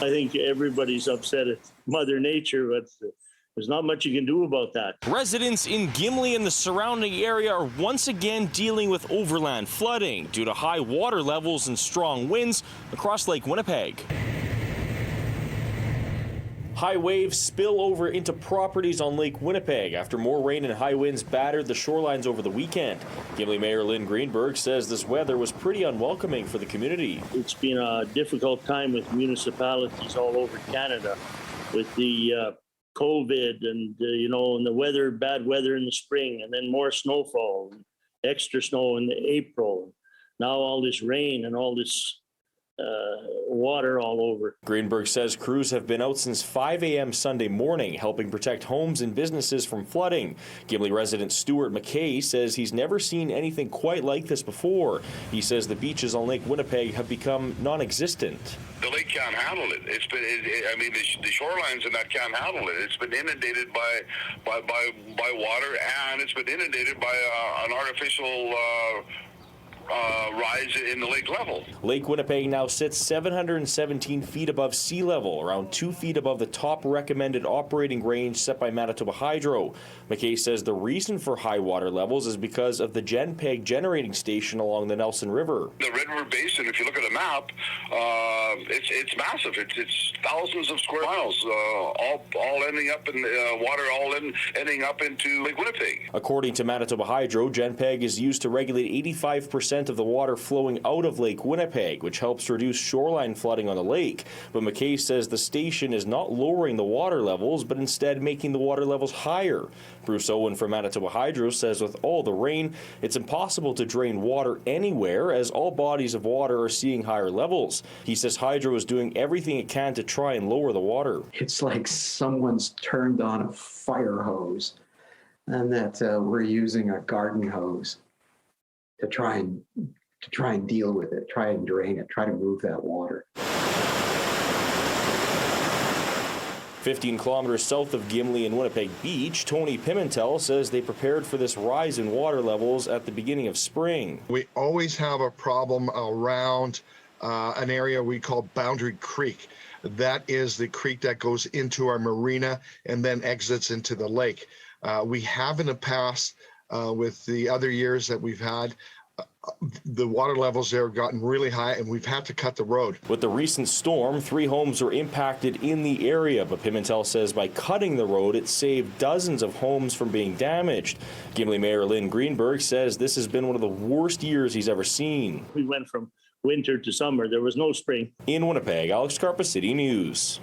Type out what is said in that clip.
I think everybody's upset at Mother Nature, but there's not much you can do about that. Residents in Gimli and the surrounding area are once again dealing with overland flooding due to high water levels and strong winds across Lake Winnipeg. High waves spill over into properties on Lake Winnipeg after more rain and high winds battered the shorelines over the weekend. Gimli Mayor Lynn Greenberg says this weather was pretty unwelcoming for the community. It's been a difficult time with municipalities all over Canada with the COVID and, and the weather, bad weather in the spring, and then more snowfall, extra snow in April. Now all this rain and all this water all over. Greenberg says crews have been out since 5 a.m. Sunday morning, helping protect homes and businesses from flooding. Gimli resident Stuart McKay says he's never seen anything quite like this before. He says the beaches on Lake Winnipeg have become non-existent. The lake can't handle it. It's been, the shorelines in that can't handle it. It's been inundated by water, and it's been inundated by an artificial rise in the lake level. Lake Winnipeg now sits 717 feet above sea level, around 2 feet above the top recommended operating range set by Manitoba Hydro. McKay says the reason for high water levels is because of the GenPeg generating station along the Nelson River. The Red River Basin, if you look at a map, it's massive. It's thousands of square miles, all ending up in water, ending up into Lake Winnipeg. According to Manitoba Hydro, GenPeg is used to regulate 85% of the water flowing out of Lake Winnipeg, which helps reduce shoreline flooding on the lake. But McKay says the station is not lowering the water levels, but instead making the water levels higher. Bruce Owen from Manitoba Hydro says with all the rain, it's impossible to drain water anywhere as all bodies of water are seeing higher levels. He says Hydro is doing everything it can to try and lower the water. It's like someone's turned on a fire hose and that we're using a garden hose to try and deal with it, try and drain it, try to move that water. 15 kilometers south of Gimli and Winnipeg Beach, Tony Pimentel says they prepared for this rise in water levels at the beginning of spring. We always have a problem around an area we call Boundary Creek. That is the creek that goes into our marina and then exits into the lake. We have in the past, with the other years that we've had, the water levels there have gotten really high and we've had to cut the road. With the recent storm, 3 homes were impacted in the area, but Pimentel says by cutting the road, it saved dozens of homes from being damaged. Gimli Mayor Lynn Greenberg says this has been one of the worst years he's ever seen. We went from winter to summer. There was no spring. In Winnipeg, Alex Karpa, City News.